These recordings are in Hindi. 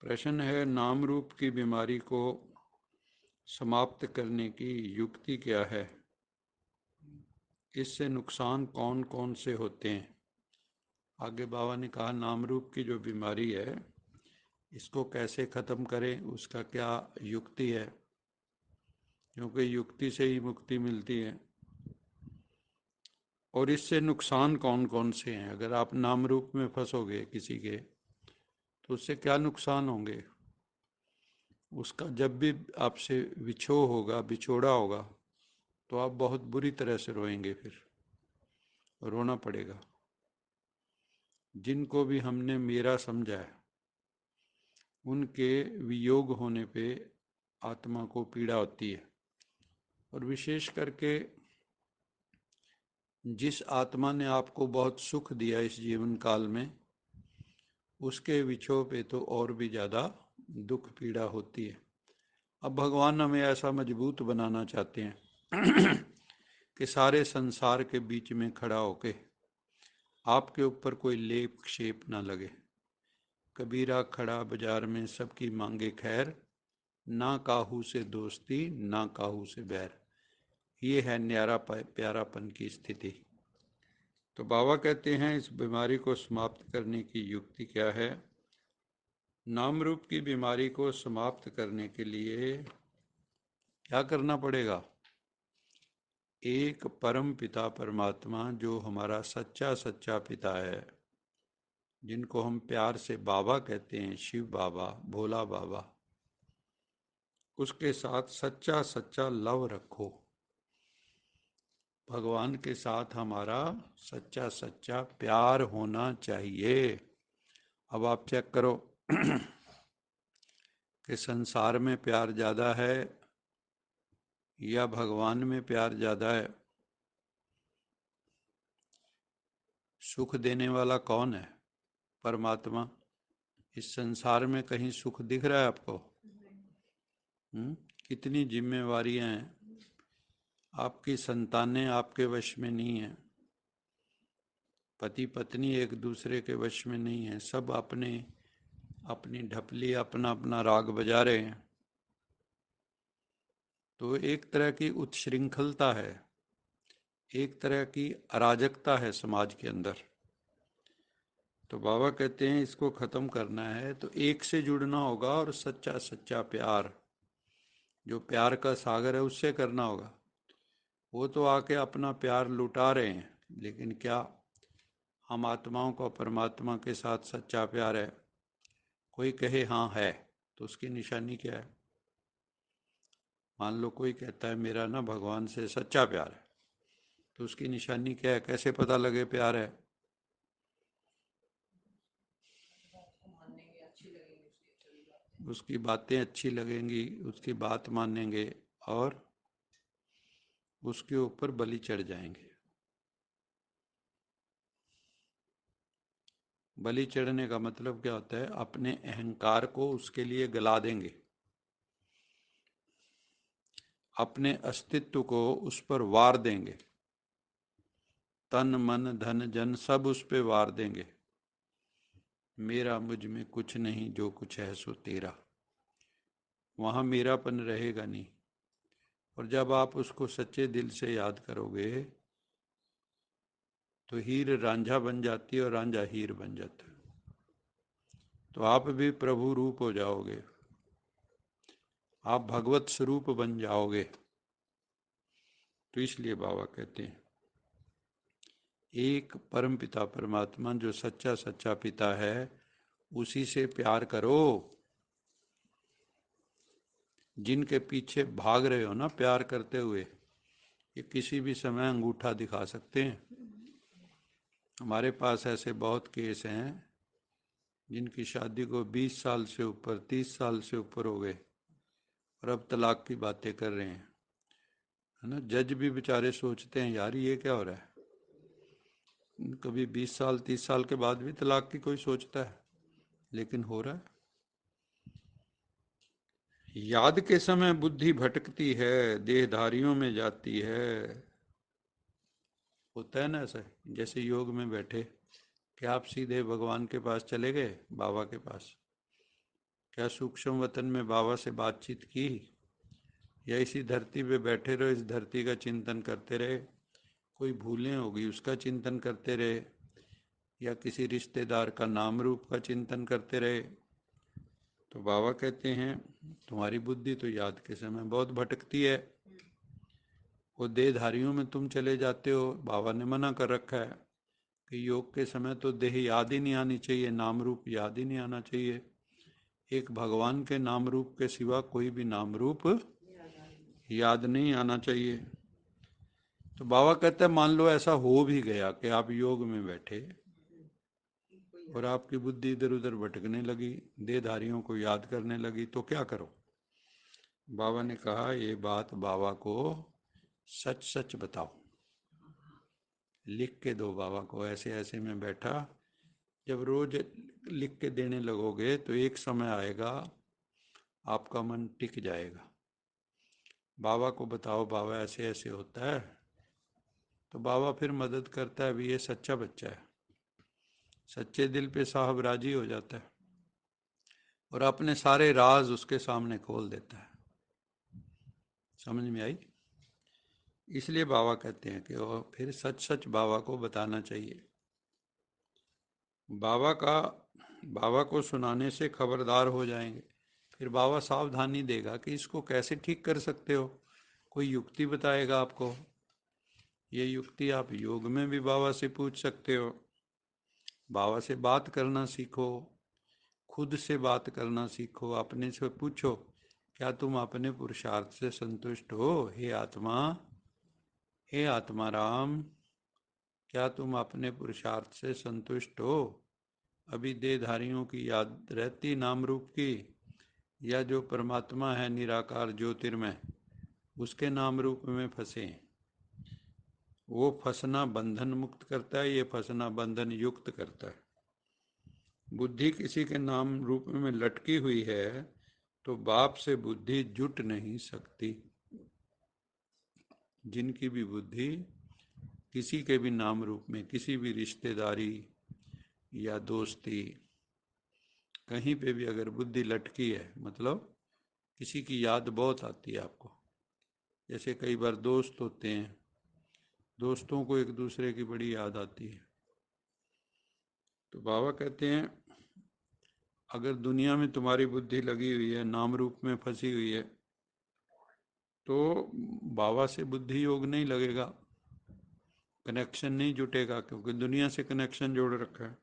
प्रश्न है, नाम रूप की बीमारी को समाप्त करने की युक्ति क्या है? इससे नुकसान कौन कौन से होते हैं? आगे बाबा ने कहा नाम रूप की जो बीमारी है इसको कैसे खत्म करें, उसका क्या युक्ति है, क्योंकि युक्ति से ही मुक्ति मिलती है। और इससे नुकसान कौन कौन से हैं? अगर आप नाम रूप में फंसोगे किसी के तो उससे क्या नुकसान होंगे? उसका जब भी आपसे विछोह होगा, बिछोड़ा होगा, तो आप बहुत बुरी तरह से रोएंगे, फिर रोना पड़ेगा। जिनको भी हमने मेरा समझा है उनके वियोग होने पे आत्मा को पीड़ा होती है। और विशेष करके जिस आत्मा ने आपको बहुत सुख दिया इस जीवन काल में, उसके विछोह पे तो और भी ज़्यादा दुख पीड़ा होती है। अब भगवान हमें ऐसा मजबूत बनाना चाहते हैं कि सारे संसार के बीच में खड़ा होके आपके ऊपर कोई लेप क्षेप ना लगे। कबीरा खड़ा बाजार में सबकी मांगे खैर, ना काहू से दोस्ती ना काहू से बैर। ये है न्यारा प्यारापन की स्थिति। तो बाबा कहते हैं इस बीमारी को समाप्त करने की युक्ति क्या है? नाम रूप की बीमारी को समाप्त करने के लिए क्या करना पड़ेगा? एक परम पिता परमात्मा जो हमारा सच्चा सच्चा पिता है, जिनको हम प्यार से बाबा कहते हैं, शिव बाबा, भोला बाबा, उसके साथ सच्चा सच्चा लव रखो। भगवान के साथ हमारा सच्चा सच्चा प्यार होना चाहिए। अब आप चेक करो कि संसार में प्यार ज़्यादा है या भगवान में प्यार ज़्यादा है? सुख देने वाला कौन है? परमात्मा। इस संसार में कहीं सुख दिख रहा है आपको? कितनी जिम्मेवारियां हैं। आपकी संतानें आपके वश में नहीं है, पति पत्नी एक दूसरे के वश में नहीं है, सब अपने अपनी ढपली अपना अपना राग बजा रहे हैं। तो एक तरह की उच्छृंखलता है, एक तरह की अराजकता है समाज के अंदर। तो बाबा कहते हैं इसको खत्म करना है तो एक से जुड़ना होगा और सच्चा सच्चा प्यार, जो प्यार का सागर है, उससे करना होगा। वो तो आके अपना प्यार लुटा रहे हैं, लेकिन क्या हम आत्माओं का परमात्मा के साथ सच्चा प्यार है? कोई कहे हाँ है, तो उसकी निशानी क्या है? मान लो कोई कहता है मेरा ना भगवान से सच्चा प्यार है, तो उसकी निशानी क्या है? कैसे पता लगे प्यार है? उसकी बातें अच्छी लगेंगी, उसकी बात मानेंगे और उसके ऊपर बलि चढ़ जाएंगे। बलि चढ़ने का मतलब क्या होता है? अपने अहंकार को उसके लिए गला देंगे, अपने अस्तित्व को उस पर वार देंगे, तन मन धन जन सब उस पर वार देंगे। मेरा मुझ में कुछ नहीं, जो कुछ है सो तेरा। वहाँ मेरापन रहेगा नहीं। और जब आप उसको सच्चे दिल से याद करोगे तो हीर रांझा बन जाती है और रांझा हीर बन जाता है। तो आप भी प्रभु रूप हो जाओगे, आप भगवत स्वरूप बन जाओगे। तो इसलिए बाबा कहते हैं एक परम पिता परमात्मा जो सच्चा सच्चा पिता है, उसी से प्यार करो। जिनके पीछे भाग रहे हो ना प्यार करते हुए, ये किसी भी समय अंगूठा दिखा सकते हैं। हमारे पास ऐसे बहुत केस हैं जिनकी शादी को 20 साल से ऊपर, 30 साल से ऊपर हो गए और अब तलाक की बातें कर रहे हैं, है ना। जज भी बेचारे सोचते हैं यार ये क्या हो रहा है। कभी 20 साल 30 साल के बाद भी तलाक की कोई सोचता है, लेकिन हो रहा है। याद के समय बुद्धि भटकती है, देहधारियों में जाती है। होता है ना ऐसा। जैसे योग में बैठे कि आप सीधे भगवान के पास चले गए, बाबा के पास, क्या सूक्ष्म वतन में बाबा से बातचीत की, या इसी धरती पे बैठे रहो, इस धरती का चिंतन करते रहे, कोई भूलें होगी उसका चिंतन करते रहे, या किसी रिश्तेदार का नाम रूप का चिंतन करते रहे? तो बाबा कहते हैं तुम्हारी बुद्धि तो याद के समय बहुत भटकती है, वो देहधारियों में तुम चले जाते हो। बाबा ने मना कर रखा है कि योग के समय तो देह याद ही नहीं आनी चाहिए, नाम रूप याद ही नहीं आना चाहिए। एक भगवान के नाम रूप के सिवा कोई भी नाम रूप याद नहीं आना चाहिए। तो बाबा कहते हैं मान लो ऐसा हो भी गया कि आप योग में बैठे और आपकी बुद्धि इधर उधर भटकने लगी, देहधारियों को याद करने लगी, तो क्या करो? बाबा ने कहा ये बात बाबा को सच सच बताओ, लिख के दो बाबा को, ऐसे ऐसे में बैठा। जब रोज लिख के देने लगोगे तो एक समय आएगा आपका मन टिक जाएगा। बाबा को बताओ बाबा ऐसे ऐसे होता है, तो बाबा फिर मदद करता है। अभी ये सच्चा बच्चा है, सच्चे दिल पे साहब राजी हो जाता है और अपने सारे राज उसके सामने खोल देता है। समझ में आई? इसलिए बाबा कहते हैं कि वो फिर सच सच बाबा को बताना चाहिए। बाबा को सुनाने से खबरदार हो जाएंगे। फिर बाबा सावधानी देगा कि इसको कैसे ठीक कर सकते हो, कोई युक्ति बताएगा आपको। ये युक्ति आप योग में भी बाबा से पूछ सकते हो। बाबा से बात करना सीखो, खुद से बात करना सीखो, अपने से पूछो क्या तुम अपने पुरुषार्थ से संतुष्ट हो? हे आत्मा, हे आत्मा राम, क्या तुम अपने पुरुषार्थ से संतुष्ट हो? अभी देहधारियों की याद रहती नाम रूप की, या जो परमात्मा है निराकार ज्योतिर्मय उसके नाम रूप में फंसे? वो फंसना बंधन मुक्त करता है, ये फंसना बंधन युक्त करता है। बुद्धि किसी के नाम रूप में लटकी हुई है तो बाप से बुद्धि जुट नहीं सकती। जिनकी भी बुद्धि किसी के भी नाम रूप में, किसी भी रिश्तेदारी या दोस्ती, कहीं पे भी अगर बुद्धि लटकी है, मतलब किसी की याद बहुत आती है आपको। जैसे कई बार दोस्त होते हैं, दोस्तों को एक दूसरे की बड़ी याद आती है। तो बाबा कहते हैं अगर दुनिया में तुम्हारी बुद्धि लगी हुई है, नाम रूप में फंसी हुई है, तो बाबा से बुद्धि योग नहीं लगेगा, कनेक्शन नहीं जुटेगा, क्योंकि दुनिया से कनेक्शन जोड़ रखा है।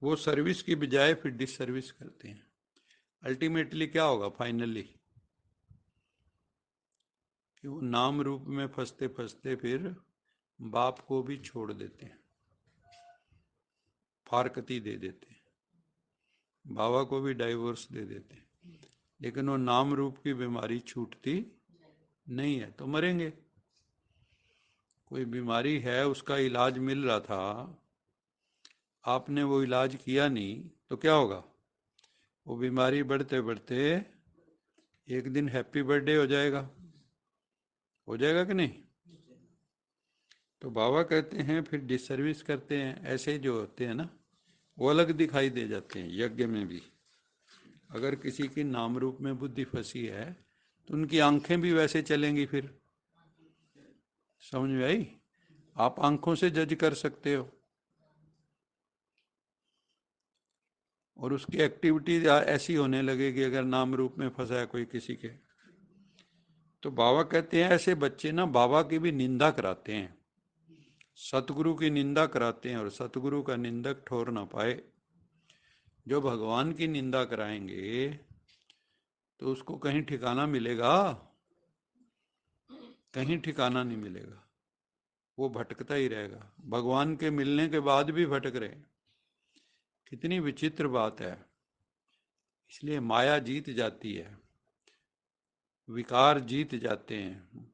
वो सर्विस की बजाय फिर डिसर्विस करते हैं। अल्टीमेटली क्या होगा फाइनली, कि वो नाम रूप में फंसते फंसते फिर बाप को भी छोड़ देते हैं, फारकती दे देते हैं, बाबा को भी डाइवोर्स दे देते हैं। लेकिन वो नाम रूप की बीमारी छूटती नहीं है, तो मरेंगे। कोई बीमारी है, उसका इलाज मिल रहा था, आपने वो इलाज किया नहीं, तो क्या होगा? वो बीमारी बढ़ते बढ़ते एक दिन हैप्पी बर्थडे हो जाएगा कि नहीं? तो बाबा कहते हैं फिर डिसर्विस करते हैं। ऐसे जो होते हैं ना, वो अलग दिखाई दे जाते हैं यज्ञ में भी। अगर किसी की नाम रूप में बुद्धि फंसी है तो उनकी आंखें भी वैसे चलेंगी फिर। समझ में आई? आप आंखों से जज कर सकते हो, और उसकी एक्टिविटी ऐसी होने लगेगी अगर नाम रूप में फंसा है कोई किसी के। तो बाबा कहते हैं ऐसे बच्चे ना बाबा की भी निंदा कराते हैं, सतगुरु की निंदा कराते हैं, और सतगुरु का निंदक ठोर ना पाए। जो भगवान की निंदा कराएंगे तो उसको कहीं ठिकाना मिलेगा? कहीं ठिकाना नहीं मिलेगा, वो भटकता ही रहेगा। भगवान के मिलने के बाद भी भटक रहे। कितनी विचित्र बात है। इसलिए माया जीत जाती है, विकार जीत जाते हैं,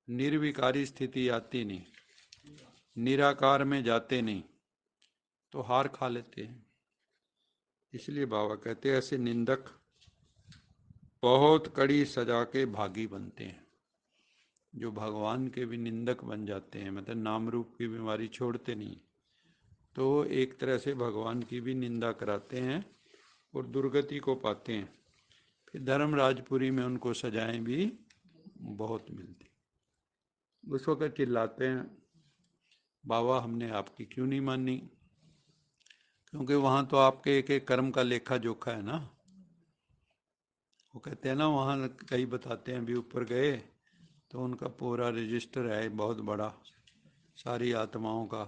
निर्विकारी स्थिति आती नहीं, निराकार में जाते नहीं, तो हार खा लेते हैं। इसलिए बाबा कहते हैं ऐसे निंदक बहुत कड़ी सजा के भागी बनते हैं। जो भगवान के भी निंदक बन जाते हैं, मतलब नाम रूप की बीमारी छोड़ते नहीं, तो एक तरह से भगवान की भी निंदा कराते हैं, और दुर्गति को पाते हैं। फिर धर्मराजपुरी में उनको सजाएं भी बहुत मिलती। उस वक़्त चिल्लाते हैं, बाबा हमने आपकी क्यों नहीं मानी, क्योंकि वहाँ तो आपके एक एक कर्म का लेखा जोखा है ना। वो कहते हैं ना, वहाँ कई बताते हैं, अभी ऊपर गए तो उनका पूरा रजिस्टर है बहुत बड़ा, सारी आत्माओं का।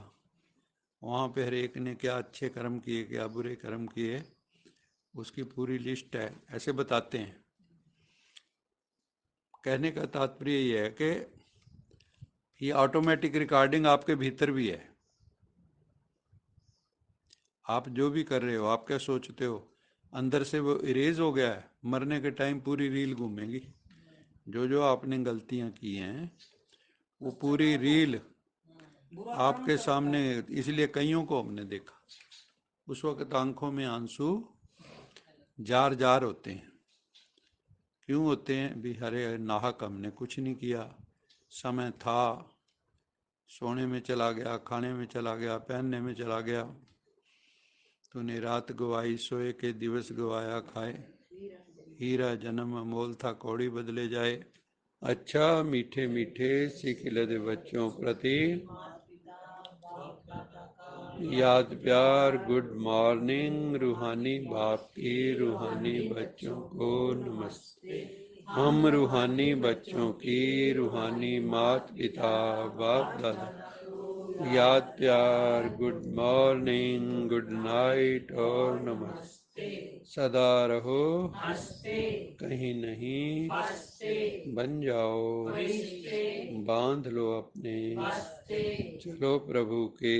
वहाँ पे हर एक ने क्या अच्छे कर्म किए, क्या बुरे कर्म किए, उसकी पूरी लिस्ट है, ऐसे बताते हैं। कहने का तात्पर्य ये है कि ये ऑटोमेटिक रिकॉर्डिंग आपके भीतर भी है। आप जो भी कर रहे हो, आप क्या सोचते हो, अंदर से वो इरेज हो गया है। मरने के टाइम पूरी रील घूमेगी, जो जो आपने गलतियां की हैं वो पूरी रील आपके सामने। इसलिए कईयों को हमने देखा, उस वक्त आंखों में आंसू जार जार होते हैं। क्यों होते हैं भी? हरे नाहक हमने कुछ नहीं किया, समय था, सोने में चला गया, खाने में चला गया, पहनने में चला गया। तूने रात गवाई, सोए के दिवस गवाया खाए, हीरा जन्म अमोल था कौड़ी बदले जाए। अच्छा मीठे मीठे सिखिलद बच्चों प्रति याद प्यार, गुड मॉर्निंग रूहानी बाप की, रूहानी बच्चों को नमस्ते। हम रूहानी बच्चों की, रूहानी मात पिता बाप दादा, याद प्यार, गुड मॉर्निंग, गुड नाइट और नमस्ते। सदा रहो कहीं नहीं बन जाओ, बांध लो अपने, चलो प्रभु के